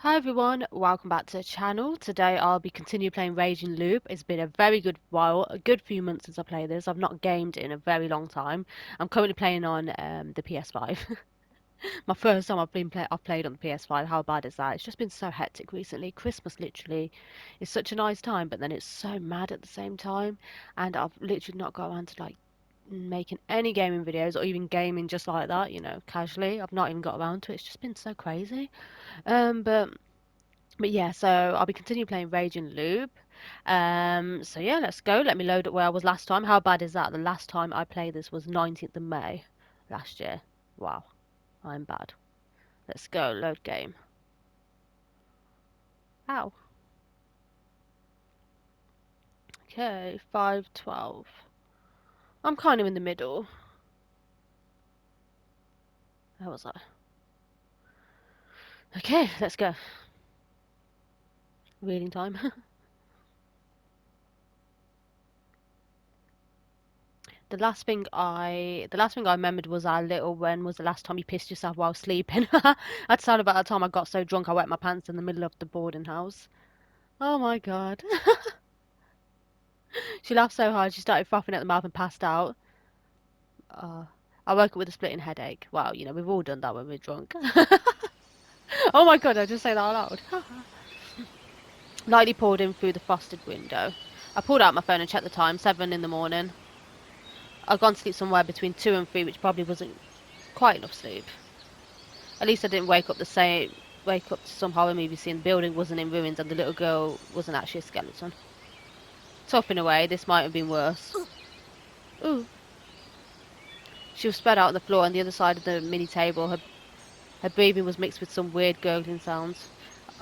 Hi everyone, welcome back to the channel. Today I'll be continue playing Raging Loop. It's been a very good while, a good few months since I played this. I've not gamed in a very long time. I'm currently playing on the PS5. My first time I've played on the PS5. How bad is that? It's just been so hectic recently. Christmas literally is such a nice time, but then it's so mad at the same time, and I've literally not got around to like making any gaming videos or even gaming just like that, casually. I've not even got around to it. It's just been so crazy. But yeah, so I'll be continuing playing Raging Loop. So yeah, let's go. Let me load it where I was last time. How bad is that? The last time I played this was 19th of May last year. Wow, I'm bad. Let's go. Load game. Ow. Okay, 512. I'm kind of in the middle. How was I? Okay, let's go. Reading time. The last thing I remembered was our little when was the last time you pissed yourself while sleeping. That's sound about the time I got so drunk I wet my pants in the middle of the boarding house. Oh my god. She laughed so hard she started frothing at the mouth and passed out. Uh, I woke up with a splitting headache. Well, we've all done that when we're drunk. Oh my god, I just say that out loud. Lightly poured in through the frosted window. I pulled out my phone and checked the time, 7 in the morning. I'd gone to sleep somewhere between 2 and 3, which probably wasn't quite enough sleep. At least I didn't wake up to some horror movie scene the building wasn't in ruins and the little girl wasn't actually a skeleton. Tough in a way, this might have been worse. Ooh. She was spread out on the floor on the other side of the mini table. Her breathing was mixed with some weird gurgling sounds.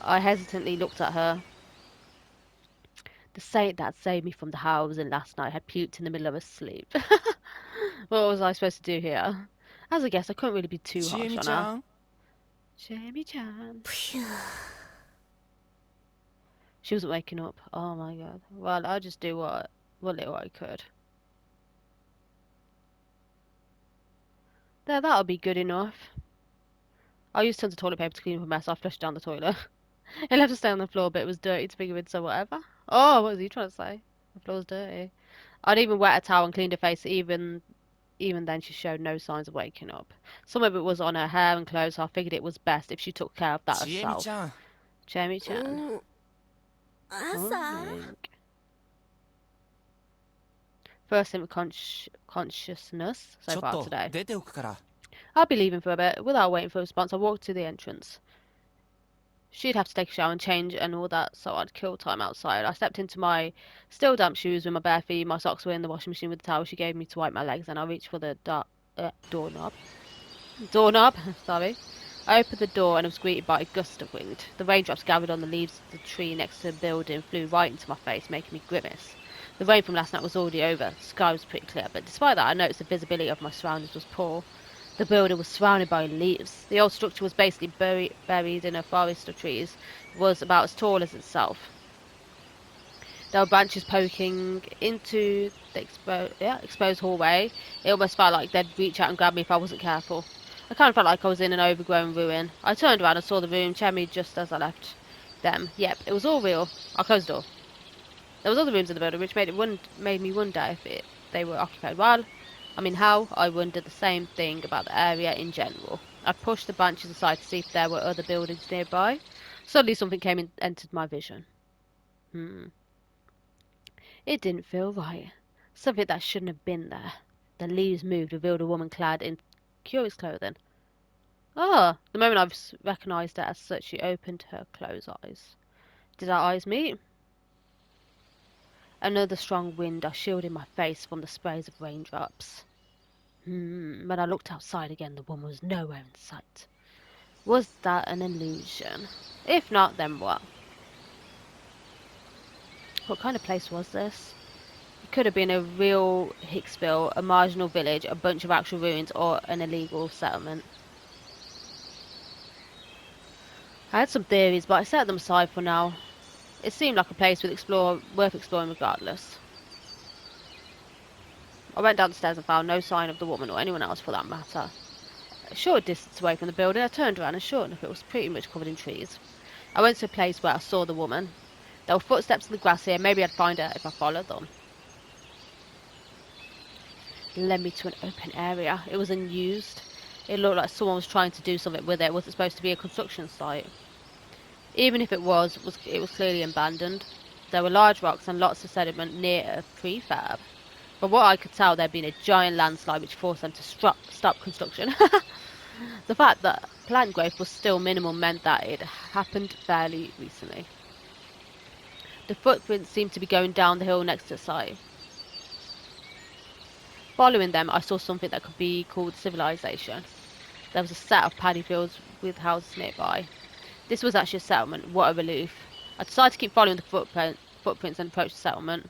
I hesitantly looked at her. The saint that saved me from the house and last night had puked in the middle of her sleep. What was I supposed to do here? As a guest, I couldn't really be too harsh on her. ちえみちゃん Jamie-chan. She wasn't waking up. Oh my god. Well, I'll just do what little I could. There, that'll be good enough. I used tons of toilet paper to clean up a mess I flushed down the toilet. It left to stay on the floor, but it was dirty to begin with, so whatever. Oh, what was he trying to say? The floor's dirty. I'd even wet a towel and cleaned her face. Even then, she showed no signs of waking up. Some of it was on her hair and clothes, so I figured it was best if she took care of that ちえみち herself. ゃん Jamie-chan. 朝 Morning. First in consciousness ち so ょっ far と today. 出ておくから I'll be leaving for a bit. Without waiting for a response, I walked to the entrance. She'd have to take a shower and change and all that, so I'd kill time outside. I stepped into my still damp shoes with my bare feet. My socks were in the washing machine with the towel she gave me to wipe my legs, and I reached for the doorknob. Doorknob, sorry. I opened the door and was greeted by a gust of wind. The raindrops gathered on the leaves of the tree next to the building flew right into my face, making me grimace. The rain from last night was already over. The sky was pretty clear, but despite that, I noticed the visibility of my surroundings was poor. The building was surrounded by leaves. The old structure was basically buried in a forest of trees. It was about as tall as itself. There were branches poking into the exposed hallway. It almost felt like they'd reach out and grab me if I wasn't careful. I kind of felt like I was in an overgrown ruin. I turned around and saw the room, Chemi just as I left them. Yep, it was all real. I closed the door. There was other rooms in the building, which made me wonder if they were occupied. Well, I mean, how I wondered the same thing about the area in general. I pushed the branches aside to see if there were other buildings nearby. Suddenly, something entered my vision. It didn't feel right. Something that shouldn't have been there. The leaves moved, revealed a woman clad in curious clothing. Ah, the moment I recognised her as such, she opened her closed eyes. Did our eyes meet? Another strong wind shielded my face from the sprays of raindrops. When I looked outside again, the woman was nowhere in sight. Was that an illusion? If not, then what? What kind of place was this? It could have been a real Hicksville, a marginal village, a bunch of actual ruins, or an illegal settlement. I had some theories, but I set them aside for now. It seemed like a place worth exploring regardless. I went down the stairs and found no sign of the woman or anyone else for that matter. A short distance away from the building, I turned around and sure enough, it was pretty much covered in trees. I went to a place where I saw the woman. There were footsteps in the grass here. Maybe I'd find her if I followed them. It led me to an open area. It was unused. It looked like someone was trying to do something with it. Was it supposed to be a construction site? Even if it was clearly abandoned. There were large rocks and lots of sediment near a prefab. From what I could tell, there had been a giant landslide which forced them to stop construction. The fact that plant growth was still minimal meant that it happened fairly recently. The footprints seemed to be going down the hill next to the site. Following them, I saw something that could be called civilization. There was a set of paddy fields with houses nearby. This was actually a settlement. What a relief. I decided to keep following the footprints and approach the settlement.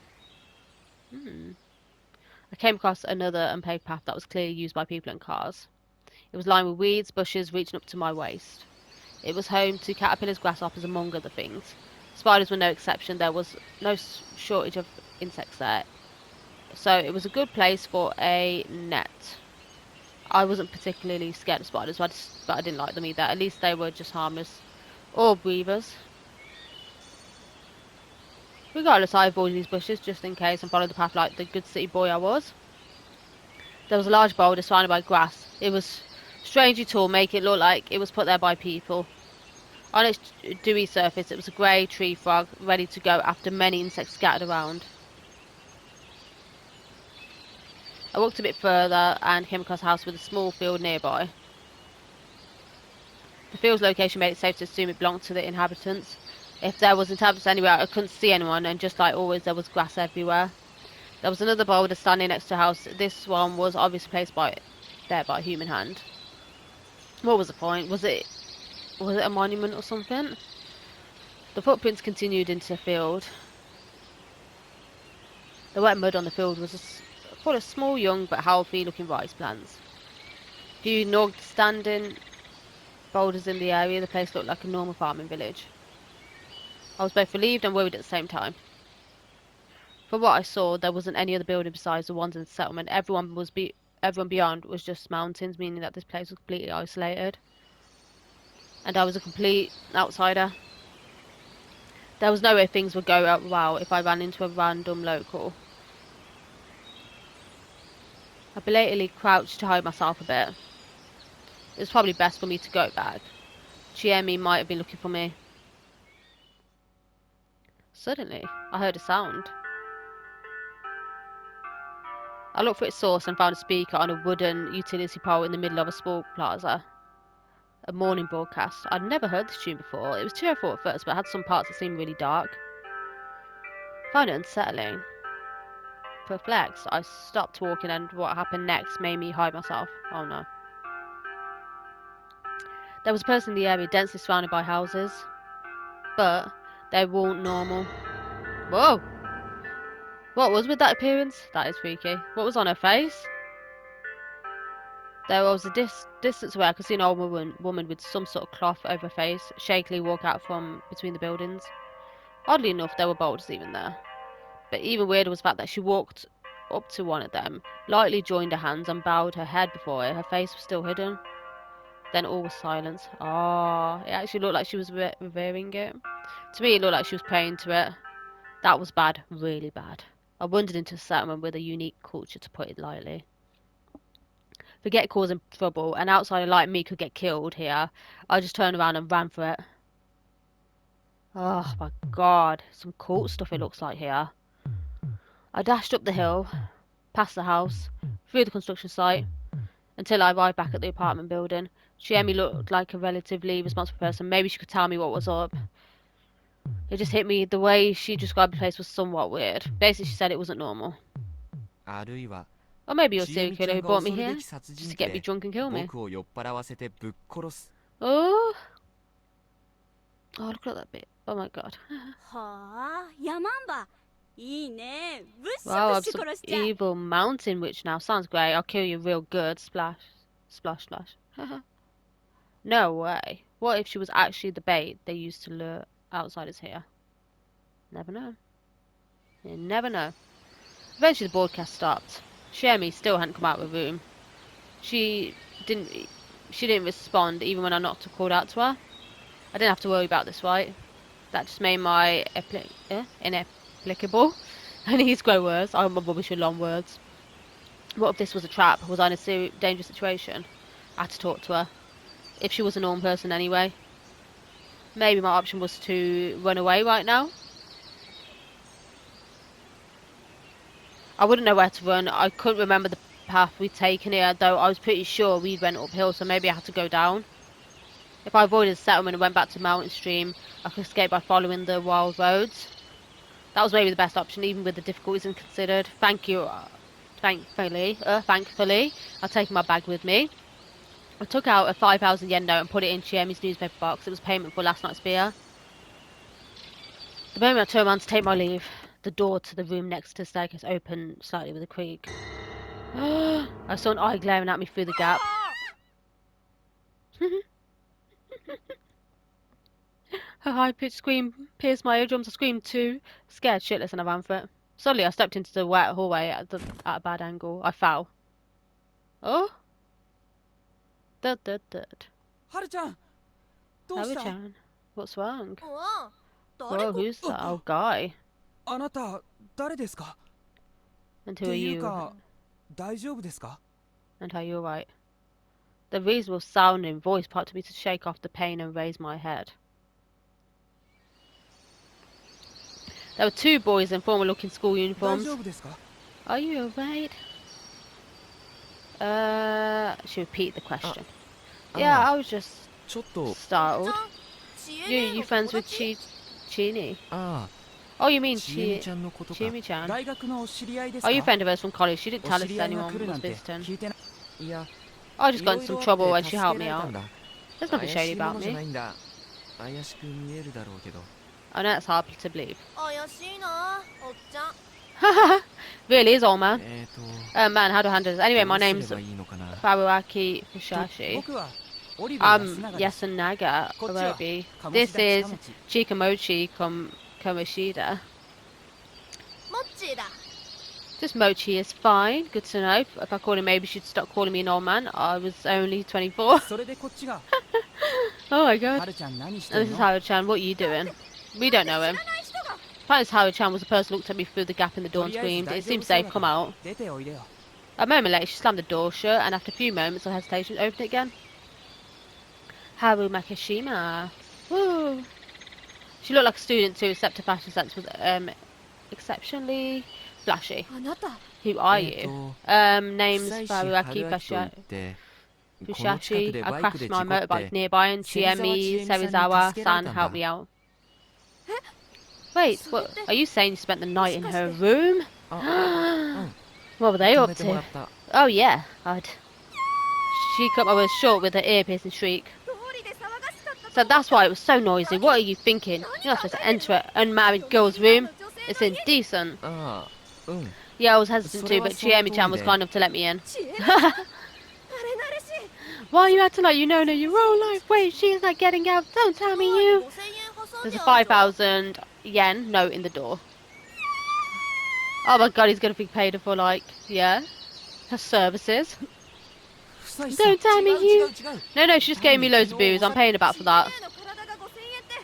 I came across another unpaved path that was clearly used by people and cars. It was lined with weeds, bushes reaching up to my waist. It was home to caterpillars, grasshoppers, among other things. Spiders were no exception. There was no shortage of insects there. So it was a good place for a net. I wasn't particularly scared of spiders, but I didn't like them either. At least they were just harmless. Or weavers. Regardless, I avoided these bushes just in case and followed the path like the good city boy I was. There was a large boulder surrounded by grass. It was strangely tall, making it look like it was put there by people. On its dewy surface, it was a grey tree frog, ready to go after many insects scattered around. I walked a bit further and came across a house with a small field nearby. The field's location made it safe to assume it belonged to the inhabitants. If there was inhabitants anywhere, I couldn't see anyone, and just like always, there was grass everywhere. There was another boulder standing next to the house. This one was obviously placed there by a human hand. What was the point? Was it a monument or something? The footprints continued into the field. The wet mud on the field was full of small, young but healthy-looking rice plants. A few knocked standing boulders in the area. The place looked like a normal farming village. I was both relieved and worried at the same time. From what I saw, there wasn't any other building besides the ones in the settlement. Everyone beyond was just mountains, meaning that this place was completely isolated. And I was a complete outsider. There was no way things would go out well if I ran into a random local. I belatedly crouched to hide myself a bit. It was probably best for me to go back. Chiemi might have been looking for me. Suddenly, I heard a sound. I looked for its source and found a speaker on a wooden utility pole in the middle of a small plaza. A morning broadcast. I'd never heard this tune before. It was cheerful at first, but it had some parts that seemed really dark. I found it unsettling. Perplexed, I stopped walking, and what happened next made me hide myself. Oh no. There was a person in the area densely surrounded by houses, but they weren't normal. Whoa! What was with that appearance? That is freaky. What was on her face? There was a distance away. I could see an old woman with some sort of cloth over her face, shakily walk out from between the buildings. Oddly enough, there were boulders even there. But even weirder was the fact that she walked up to one of them, lightly joined her hands and bowed her head before it. Her face was still hidden. Then all was silence. Ah, it actually looked like she was revering it. To me, it looked like she was praying to it. That was bad, really bad. I wandered into a settlement with a unique culture, to put it lightly. Forget causing trouble, an outsider like me could get killed here. I just turned around and ran for it. Oh my god, some cult stuff it looks like here. I dashed up the hill, past the house, through the construction site, until I arrived back at the apartment building. Chiemi looked like a relatively responsible person. Maybe she could tell me what was up. It just hit me, the way she described the place was somewhat weird. Basically, she said it wasn't normal. Or maybe you're a serial killer who brought me here just to get me drunk and kill me. Oh, look at that bit. Oh my god. はあ、ヤマンバ。いいね。ブッシ Wow, ュブ I'm ッシュ some 殺しちゃう。 evil mountain witch now. Sounds great. I'll kill you real good. Splash. Splash, splash. No way. What if she was actually the bait they used to lure outsiders here? Never know. You never know. Eventually the broadcast stopped. Shermie still hadn't come out of the room. She didn't respond even when I knocked or called out to her. I didn't have to worry about this, right? That just made my inapplicable. I need to grow words. I'm rubbish with long words. What if this was a trap? Was I in a dangerous situation? I had to talk to her. If she was a normal person anyway. Maybe my option was to run away right now. I wouldn't know where to run. I couldn't remember the path we'd taken here, though I was pretty sure we went uphill, so maybe I had to go down. If I avoided the settlement and went back to Mountain Stream, I could escape by following the wild roads. That was maybe the best option, even with the difficulties considered. Thankfully, I've taken my bag with me. I took out a 5,000 yen note and put it in Chiemi's newspaper box. It was payment for last night's beer. The moment I turned around to take my leave, the door to the room next to the staircase opened slightly with a creak. I saw an eye glaring at me through the gap. Her high-pitched scream pierced my eardrums. I screamed too, scared shitless, and I ran for it. Suddenly, I stepped into the wet hallway at a bad angle. I fell. Oh? Dud. はるちゃんどうした Haru-chan, what's wrong? ああ、誰 Whoa, か who's that old guy? あなた誰ですか And って who are いう you? か大丈夫ですか And are you alright? The reasonable sounding voice prompted me to shake off the pain and raise my head. There were two boys in formal-looking school 大 uniforms. 丈夫ですか Are you alright? She repeated the question. Yeah, I was just ちょっと startled. ちえ You ねえの friends 友 with 達 Chini? あ Oh, you mean あちえみちゃんのことか Chimi-chan? 大学のお知り合いです Are か you a friend of hers from college? She didn't お tell 知 us り合いが anyone 来る was なんて visiting. 聞いてないいや I just い got ろ in い some ろあ trouble っ when て she 助 helped け me られた out. んだ There's nothing 怪 shady しいも about のじゃ me. ないんだ怪しく見えるだろうけど I know it's hard to believe. 怪しいなおっちゃん Really is old man. と Man, how do I handle this? Anyway, ど my うすれ name's ばいいのかな Faruaki と Fushashi. 僕はオリビ安 I'm 永です Yasunaga こっちは Orobi. 鴨 This 志田 is 近持 Chikamochi Kamoshida. モッチーだ This Mochi is fine. Good to know. If I call him, maybe she'd stop calling me an old man. I was only 24. それでこっちが Oh my は god. るちゃん何して And る this is の Haru-chan. What are you doing? We don't know 知ら him. ない人が Perhaps Haru-chan was the person who looked at me through the gap in the door and とりあえず screamed. 大 It 丈夫 seems そう safe. だ Come から out. 出ておいでよ A moment later, she slammed the door shut, and after a few moments of hesitation, opened it again. Haru Makishima. Woo! She looked like a student too, except her fashion sense was exceptionally flashy. あなた Who are え you? ー Name's 久石 Faruaki 春明と言ってこの近 Fushashi. くで I バイクで crashed 事 my 故っ motorbike て nearby, and Serizawa Chiemi Chiemi-sanに Serizawa 助けられたんだ。 san helped me out. Wait, what? それって Are you saying you spent the night in her もしかして room? あ What were they 止 up めてもら to? った Oh yeah, I'd. She cut my words short with her ear-piercing shriek. 通りで騒がしかったと So that's why it was so noisy. What are you thinking? You're not supposed to enter an unmarried girl's room. It's indecent. ああうん Yeah, I was hesitant too, but それはその通りで。 Chiemi-chan was kind enough to let me in. 知恵ねあれなれしい Why are you acting like you know her your whole life? Wait, she's not getting out. Don't tell me you. 5000円挟ん There's で a あるぞ 5,000 yen note in the door. Oh my god, he's gonna be paid for, like, yeah, her services. 久石さん Don't tell me 違 you. う違う違う No, she just gave me loads of booze. I'm paying about for that. 知恵の体が5000円って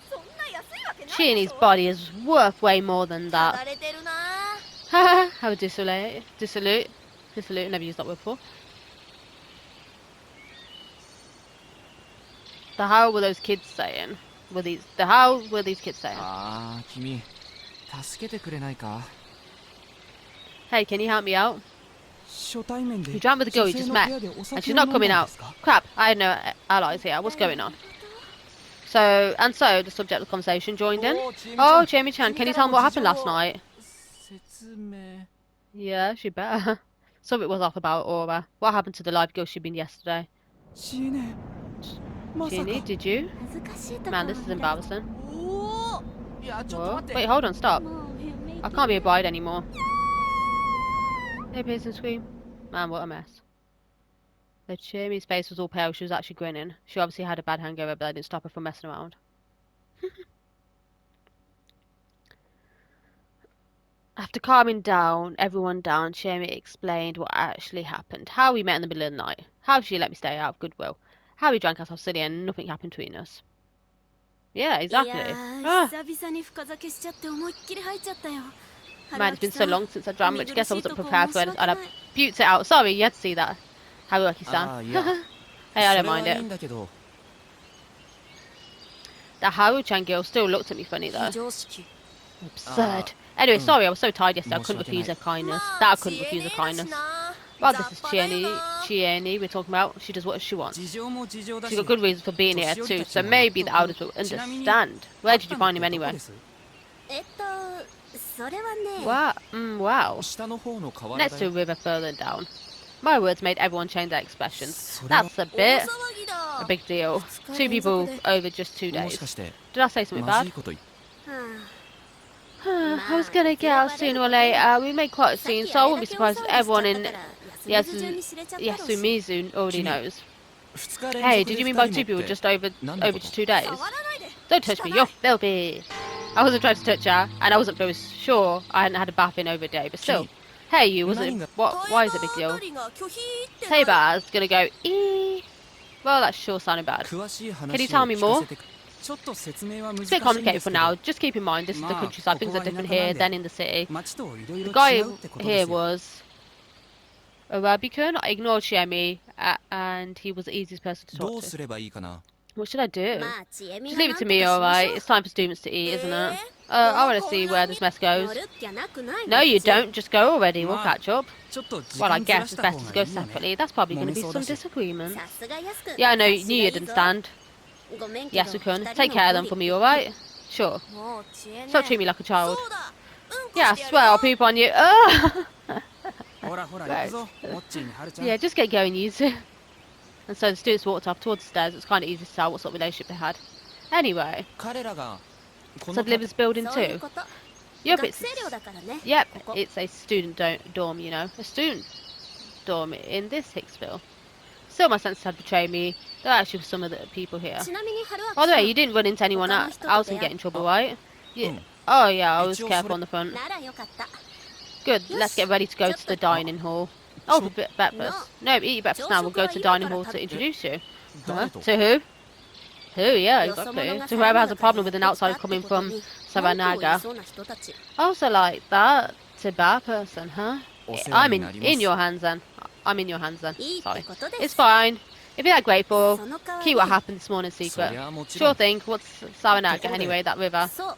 そんな安いわけないで Chini's しょ body is worth way more than 剥 that. がれてるな Haha, how dissolute. Dissolute, never used that word before. The hell were those kids saying? The hell were these kids saying? ああ君助けてくれないか Hey, can you help me out? 初対面で You drank with the girl you 女 just 性の met, 部屋でお and 酒 she's を not 飲んだん coming で out. すか Crap, I had no allies here. What's going on? So the subject of the conversation joined in. おーちえみちゃん Oh, Jamie-chan, can you tell me what happened last 君からも night? 説明 Yeah, she better. Something was off about Aura. What happened to the live girl she'd been yesterday? 知恵ねまさか Jeannie, did you? 恥ずかしいとこ Man, this is を見られ embarrassing. おおいやちょっと Whoa. 待って Wait, hold on, stop. もうやめて I can't be a bride anymore. Hey, Pearson scream. Man, what a mess. The Jamie's face was all pale. She was actually grinning. She obviously had a bad hangover, but that didn't stop her from messing around. After calming everyone down, Jamie explained what actually happened. How we met in the middle of the night. How she let me stay out of goodwill. How we drank ourselves silly and nothing happened between us. Yeah, い exactly. や Ah, ー久々に深酒しちゃって思いっきり入っちゃったよ man, it's been so long since I drank, which I guess I wasn't 見苦しいとこ prepared 申 for し it. 訳 And な I い puked it out. Sorry, you had to see that. Haruaki-san. ああいや Hey, I そ don't れは mind いい it. んだけど The Haru-chan girl still looked at me funny 非 though. 常識 Absurd. Anyway, mm. sorry, I was so tired yesterday I couldn't 申し訳ない。 refuse her kindness. ま That あ I couldn't 知恵 refuse ね her えだし kindness. な Well, 雑 this is 把だよ Chieni. な Chieni we're talking about. She does what she wants. 事情も事情だ She's し got good reasons for being here 年寄り too, た so ちも納 maybe the 得 elders will ちなみに understand. 会 Where っ did た you の find っ him てどこ anyway? ですそれはね Wow, wow. 下の方の河原 Next だ to a よ river further down. My words made everyone change their expressions. それは That's a 大 bit 騒ぎだ a big deal. 二 Two 日連続 people で over just 2もし days. かして Did I say something まず bad? いこと言っ I was gonna get out sooner or later. We made quite a さっ scene, き so I あれ won't だ be け surprised 大 if 騒ぎしちゃった everyone in から休み中に知れちゃったろうし Yasumizu already Kimi. knows. 2日連 Hey, 続 did で you 2 mean by 2人も people って just over なんだ over こと just 2 days? 触らないで Don't touch me, you're filthy. I wasn't trying to touch her, and I wasn't very sure I hadn't had a bath in over a day, but still. Kimi. Hey, you, was it? 何が What? Why is it a big タイガ deal? ーあたりが拒否って Tabar's gonna go, ee. Well, that sure sounded bad. 詳しい Can 話 you を tell me 聞か more? せてくちょっと説明は難 It's し a い bit んで complicated す for けど now. Just keep in mind, this is the まあ countryside. こ Things こ are は田 different 舎なん here で than in the city. 町といろい The ろ guy 違うってことで here すよ was Arabican. I ignored Shiemi, and he was the easiest person to ど talk う to. すればいいかな What should I do? まあちえみ Just が leave な it ん to と me, かしまし alright? ょう It's time for students to eat, isn't it? え I want to see where this mess 乗 goes. るっきゃなくない No, you こっち don't. Just go already. We'll まあ catch up. ちょっと時 Well, I 間ずら guess し it's た best 方 to が go いいよね separately. That's probably going to be 揉めそうだ some し disagreement. さすがやすくん Yeah, I know. 察し Knew がい you'd いぞ understand. ごめんけど Yasukun, 二 take 人 care の of them 無 for 理 me, alright? Sure. もうちえね Stop treating me like a そ child. うだうんこ Yeah, I してや swear る I'll よ poop on you. Ugh! ほらほら Right. 行くぞモッチーにはるちゃん Yeah, just get going, you two. And so the students walked off towards the stairs. It was kind of easy to tell what sort of relationship they had. Anyway, 彼らがこ so の they live in this building そういう too. こと Yep, 学 it's 生寮だからね yep, ここ it's a student dorm, you know, a student dorm in this Hicksville. Still, my senses had betrayed me. There actually were some of the people here. ちなみに春明 By the さ way, ん you didn't run into anyone Wakano hito else to and get in deya. trouble, right? Yeah. Mm. Oh yeah, I was Ichiou careful sore- on the front. ならよかった Good. Let's get ready to go to the dining hall. Oh, for breakfast. No, eat your breakfast now. We'll go to the dining hall to introduce you. Huh? 誰と To who? Who? Yeah, よそ exactly. 者が To whoever has a 騒ぐ problem with an 中で outsider ぶつか coming ってこと from に文句を言い Savanaga. そうな人たち Also like that. To bad person, huh? お世話 I'm に in なります your hands then. I'm in your hands then. いいって Sorry. ことで It's す fine. If you're that grateful, その代わ keep what り happened this morning そ secret. りゃもちろ Sure ん thing. What's Savanaga ところで anyway? That river. そう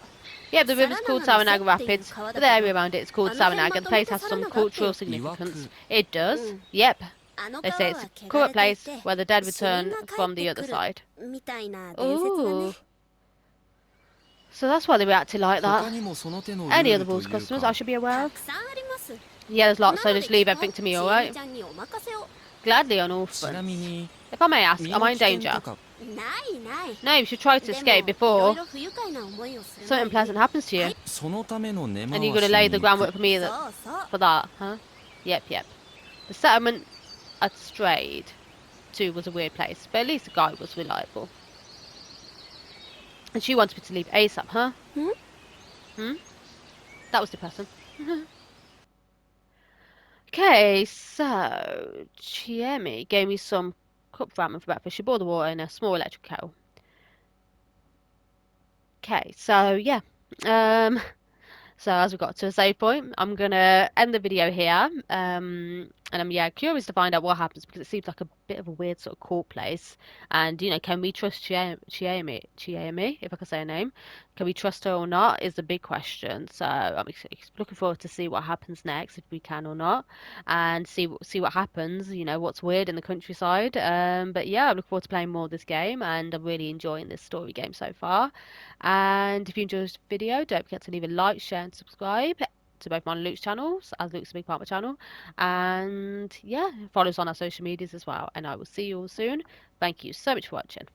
Yeah, the river's called Savanaga Saranaga Rapids, Rapids, but the area around it is called あの辺 Savanaga. The place has someまとめて cultural サ significance. Iwaku. It does. Mm. Yep. あの They 川 say は it's a 汚 quiet れてい place て where the dead 死人 return が帰 from っ the て other くる side. みたいな伝説だ Ooh. ね So that's why they reacted like 他 that. にもその手のル Any ー other ルと rules いう customers か I should be aware た of? くさんあります Yeah, there's lots, な so の just で leave きっ everything と to me, ちえみ alright? ちゃんにお任せを Gladly on all ちな fronts. みに If I may ask, 身 am の I in 危険 danger? とかないない No, you should try to でも escape いろ before いろ不愉快な思いをする something 前に pleasant happens to you. はいそのための根回 And し you're gonna lay the に行 groundwork く for me そう that, そう for that, huh? Yep, yep. The settlement I'd strayed to was a weird place, but at least the guy was reliable. And she wanted me to leave ASAP, huh? Hmm? Hmm? That was depressing. Okay, so Chiemi gave me some cup ramen for breakfast. She boiled the water in a small electric kettle. Okay, so yeah. So as we got to a save point, I'm gonna end the video here. And I'm curious to find out what happens because it seems like a bit of a weird sort of court place. And you know, can we trust Chiemi, if I can say her name? Can we trust her or not? Is the big question. So I'm looking forward to see what happens next, if we can or not, and see what happens. You know, what's weird in the countryside. But yeah, I'm looking forward to playing more of this game, and I'm really enjoying this story game so far. And if you enjoyed this video, don't forget to leave a like, share, and subscribe to both mine and Luke's channels, as Luke's a big part of my channel. And yeah, follow us on our social medias as well. And I will see you all soon. Thank you so much for watching.